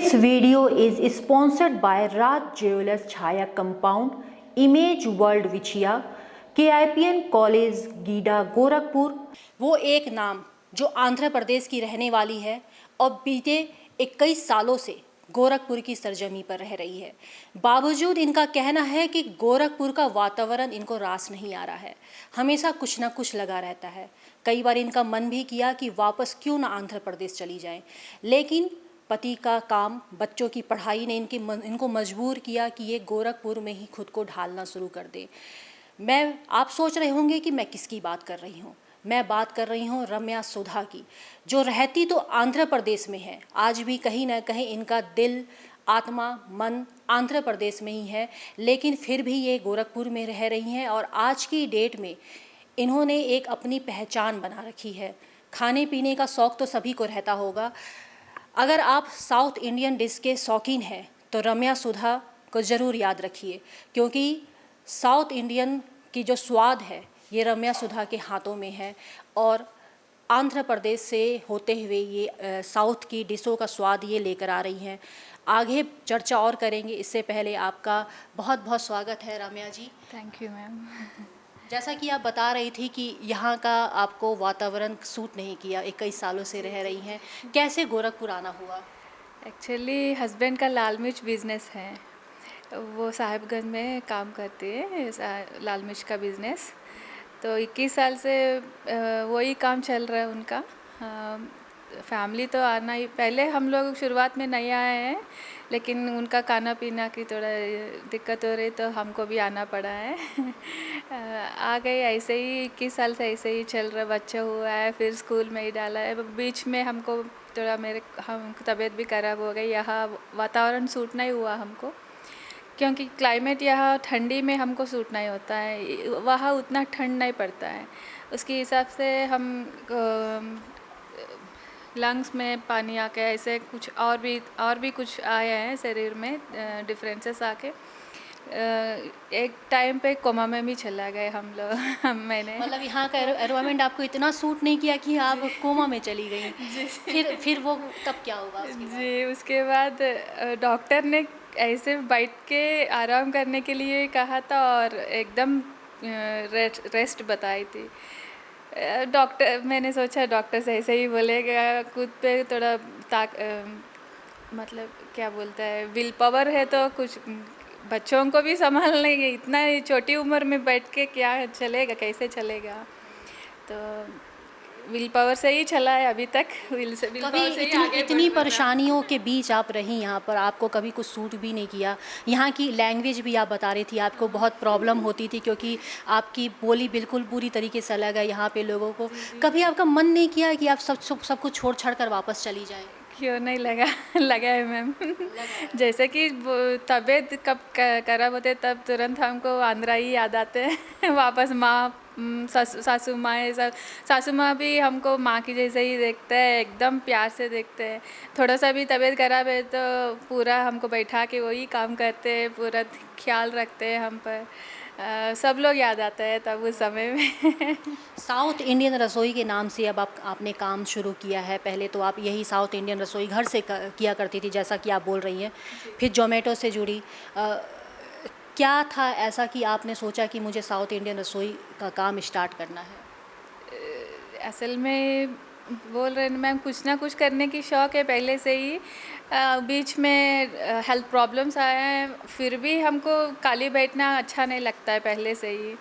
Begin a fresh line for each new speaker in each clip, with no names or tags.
This video is sponsored by Raj Jewelers Chaya Compound, Image World Vichia, KIPN college GIDA Gorakhpur.
वो एक नाम जो आंध्र प्रदेश की रहने वाली है और बीते 21 सालों से गोरखपुर की सरजमी पर रह रही है। बावजूद इनका कहना है कि गोरखपुर का वातावरण इनको रास नहीं आ रहा है, हमेशा कुछ ना कुछ लगा रहता है। कई बार इनका मन भी किया कि वापस क्यों ना आंध्र प्रदेश चली जाएं, लेकिन पति का काम, बच्चों की पढ़ाई ने इनको मजबूर किया कि ये गोरखपुर में ही खुद को ढालना शुरू कर दे। आप सोच रहे होंगे कि मैं किसकी बात कर रही हूँ। मैं बात कर रही हूँ रम्या सुधा की, जो रहती तो आंध्र प्रदेश में है, आज भी कहीं ना कहीं इनका दिल, आत्मा, मन आंध्र प्रदेश में ही है, लेकिन फिर भी ये गोरखपुर में रह रही हैं और आज की डेट में इन्होंने एक अपनी पहचान बना रखी है। खाने पीने का शौक़ तो सभी को रहता होगा। अगर आप साउथ इंडियन डिश के शौकीन हैं तो रम्या सुधा को ज़रूर याद रखिए, क्योंकि साउथ इंडियन की जो स्वाद है ये रम्या सुधा के हाथों में है और आंध्र प्रदेश से होते हुए ये साउथ की डिशों का स्वाद ये लेकर आ रही हैं। आगे चर्चा और करेंगे, इससे पहले आपका बहुत बहुत स्वागत है Ramya ji.
Thank you ma'am.
जैसा कि आप बता रही थी कि यहाँ का आपको वातावरण सूट नहीं किया, 21 सालों से रह रही हैं, कैसे गोरखपुर आना हुआ?
एक्चुअली हस्बैंड का लाल मिर्च बिज़नेस है, वो साहिबगंज में काम करते हैं, लाल मिर्च का बिज़नेस। तो 21 साल से वही काम चल रहा है उनका। फैमिली तो आना ही, पहले हम लोग शुरुआत में नहीं आए हैं, लेकिन उनका खाना पीना की थोड़ा दिक्कत हो रही तो हमको भी आना पड़ा है। आ गए ऐसे ही, 21 साल से ऐसे ही चल रहा। बच्चा हुआ है, फिर स्कूल में ही डाला है। बीच में हमको थोड़ा हम तबीयत भी ख़राब हो गई, यहाँ वातावरण सूट नहीं हुआ हमको, क्योंकि क्लाइमेट यहाँ ठंडी में हमको सूट नहीं होता है, वहाँ उतना ठंड नहीं पड़ता है। उसके हिसाब से हम लंग्स में पानी आके ऐसे कुछ और भी कुछ आया है शरीर में, डिफरेंसेस आके एक टाइम पे कोमा में भी चला गए हम लोग। मैंने
मतलब यहाँ का एनवायरनमेंट आपको इतना सूट नहीं किया कि आप कोमा में चली गई। फिर वो तब क्या हुआ
जी, उसके बाद डॉक्टर ने ऐसे बैठ के आराम करने के लिए कहा था और एकदम रेस्ट बताई थी। डॉक्टर, मैंने सोचा डॉक्टर से ऐसे ही बोलेगा, खुद पे थोड़ा मतलब क्या बोलता है, विल पावर है तो कुछ बच्चों को भी संभाल लेंगे, इतना छोटी उम्र में बैठ के क्या चलेगा, कैसे चलेगा। तो विल पावर से ही चला है अभी तक। विल पावर से ही
इतनी परेशानियों के बीच आप रही यहाँ पर, आपको कभी कुछ सूट भी नहीं किया। यहाँ की लैंग्वेज भी आप बता रही थी आपको बहुत प्रॉब्लम होती थी, क्योंकि आपकी बोली बिल्कुल पूरी तरीके से अलग है यहाँ पे लोगों को। कभी आपका मन नहीं किया कि आप सब कुछ छोड़ छाड़ कर वापस चली जाएँ?
क्यों नहीं लगा है मैम। जैसे कि तबीयत कब खराब होते तब तुरंत हमको आंध्रा ही याद आते हैं। वापस माँ, सासू माँ, सासू माँ भी हमको माँ की जैसे ही देखते हैं, एकदम प्यार से देखते हैं। थोड़ा सा भी तबीयत खराब है तो पूरा हमको बैठा के वही काम करते हैं, पूरा ख्याल रखते हैं हम पर। सब लोग याद आता है तब उस समय में।
साउथ इंडियन रसोई के नाम से अब आपने काम शुरू किया है। पहले तो आप यही साउथ इंडियन रसोई घर से किया करती थी, जैसा कि आप बोल रही हैं, फिर जोमेटो से जुड़ी। क्या था ऐसा कि आपने सोचा कि मुझे साउथ इंडियन रसोई का काम स्टार्ट करना है?
असल में बोल रहे हैं मैम, कुछ ना कुछ करने की शौक़ है पहले से ही। बीच में हेल्थ प्रॉब्लम्स आए हैं, फिर भी हमको खाली बैठना अच्छा नहीं लगता है पहले से ही।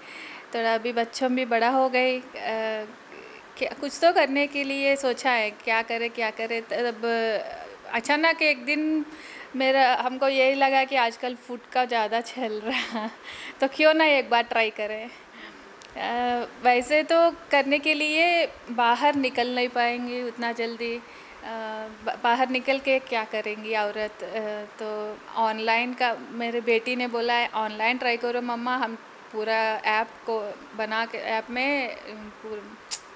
थोड़ा अभी बच्चों भी बड़ा हो गए, कुछ तो करने के लिए सोचा है, क्या करे। तब अचानक एक दिन हमको यही लगा कि आजकल फूड का ज़्यादा चल रहा, तो क्यों ना एक बार ट्राई करें। वैसे तो करने के लिए बाहर निकल नहीं पाएंगे उतना जल्दी, बाहर निकल के क्या करेंगी औरत। तो ऑनलाइन का मेरे बेटी ने बोला है, ऑनलाइन ट्राई करो मम्मा, हम पूरा ऐप को बना के, ऐप में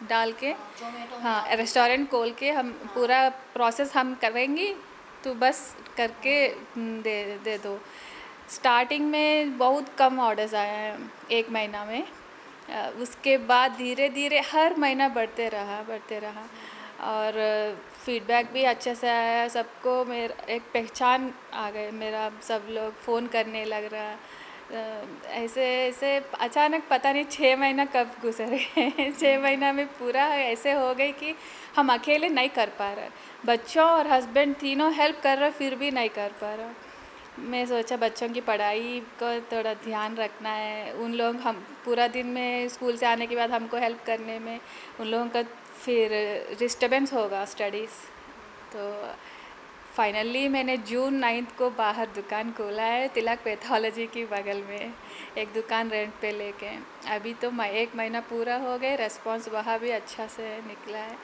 डाल के, हाँ, रेस्टोरेंट खोल के हम पूरा प्रोसेस हम करेंगी, तो बस करके दे दो। स्टार्टिंग में बहुत कम ऑर्डर्स आए हैं 1 महीना में, उसके बाद धीरे धीरे हर महीना बढ़ते रहा और फीडबैक भी अच्छे से आया, सबको मेरा एक पहचान आ गए, मेरा सब लोग फ़ोन करने लग रहा। ऐसे ऐसे अचानक पता नहीं 6 महीना कब गुजरे 6 महीना में पूरा ऐसे हो गई कि हम अकेले नहीं कर पा रहे, बच्चों और हस्बैंड तीनों हेल्प कर रहे फिर भी नहीं कर पा रहा। मैं सोचा बच्चों की पढ़ाई को थोड़ा ध्यान रखना है, उन लोग हम पूरा दिन में स्कूल से आने के बाद हमको हेल्प करने में उन लोगों का फिर डिस्टर्बेंस होगा स्टडीज़। तो फाइनली मैंने जून 9 को बाहर दुकान खोला है तिलक पैथोलॉजी की बगल में, एक दुकान रेंट पे लेके। अभी तो 1 महीना पूरा हो गए, रिस्पॉन्स वहाँ भी अच्छा से निकला है,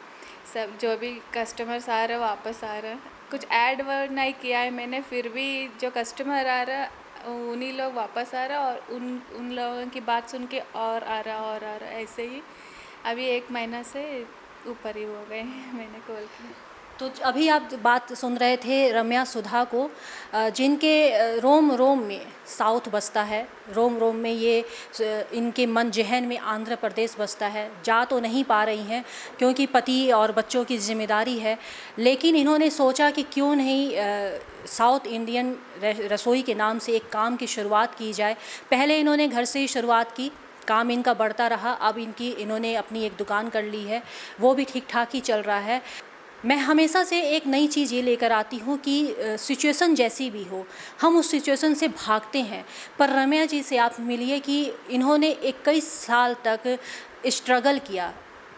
सब जो भी कस्टमर्स आ रहे वापस आ रहे। कुछ ऐड वर्ड नहीं किया है मैंने, फिर भी जो कस्टमर आ रहा उन्हीं लोग वापस आ रहा और उन लोगों की बात सुन के और आ रहा ऐसे ही अभी 1 महीना से ऊपर ही हो गए मैंने खोल के।
तो अभी आप बात सुन रहे थे रम्या सुधा को, जिनके रोम रोम में साउथ बसता है, रोम रोम में ये इनके मन जहन में आंध्र प्रदेश बसता है। जा तो नहीं पा रही हैं क्योंकि पति और बच्चों की जिम्मेदारी है, लेकिन इन्होंने सोचा कि क्यों नहीं साउथ इंडियन रसोई के नाम से एक काम की शुरुआत की जाए। पहले इन्होंने घर से ही शुरुआत की, काम इनका बढ़ता रहा, अब इन्होंने अपनी एक दुकान कर ली है, वो भी ठीक ठाक ही चल रहा है। मैं हमेशा से एक नई चीज़ ये लेकर आती हूँ कि सिचुएशन जैसी भी हो हम उस सिचुएशन से भागते हैं, पर रम्या जी से आप मिलिए कि इन्होंने 21 साल तक स्ट्रगल किया,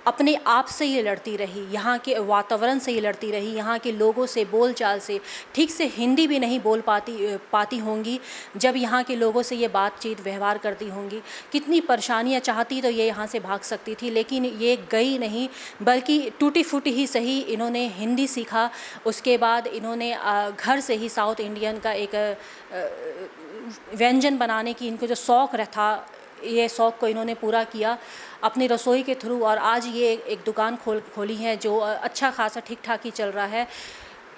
अपने आप से ये लड़ती रही, यहाँ के वातावरण से ये लड़ती रही, यहाँ के लोगों से, बोलचाल से। ठीक से हिंदी भी नहीं बोल पाती होंगी जब यहाँ के लोगों से ये बातचीत व्यवहार करती होंगी। कितनी परेशानियाँ, चाहती तो ये यहाँ से भाग सकती थी, लेकिन ये गई नहीं, बल्कि टूटी फूटी ही सही इन्होंने हिंदी सीखा। उसके बाद इन्होंने घर से ही साउथ इंडियन का एक व्यंजन बनाने की इनको जो शौक़ था, ये शौक़ को इन्होंने पूरा किया अपनी रसोई के थ्रू, और आज ये एक दुकान खोली है जो अच्छा खासा ठीक ठाक ही चल रहा है।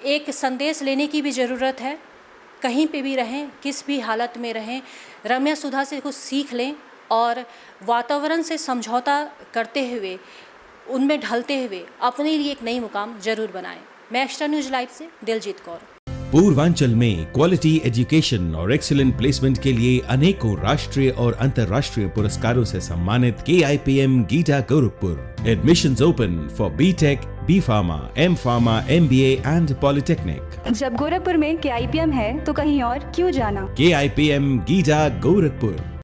एक संदेश लेने की भी ज़रूरत है, कहीं पे भी रहें, किस भी हालत में रहें, रम्या सुधा से कुछ सीख लें और वातावरण से समझौता करते हुए, उनमें ढलते हुए अपने लिए एक नई मुकाम ज़रूर बनाएं। मैं एक्स्ट्रा न्यूज़ लाइव से दिलजीत कौर।
पूर्वांचल में क्वालिटी एजुकेशन और एक्सीलेंट प्लेसमेंट के लिए अनेकों राष्ट्रीय और अंतर्राष्ट्रीय पुरस्कारों से सम्मानित KIPM गीटा Gorakhpur. Admissions open for BTech, B Pharma, M Pharma, MBA and Polytechnic।
जब गोरखपुर में KIPM है तो कहीं और क्यों जाना।
KIPM गीटा गोरखपुर।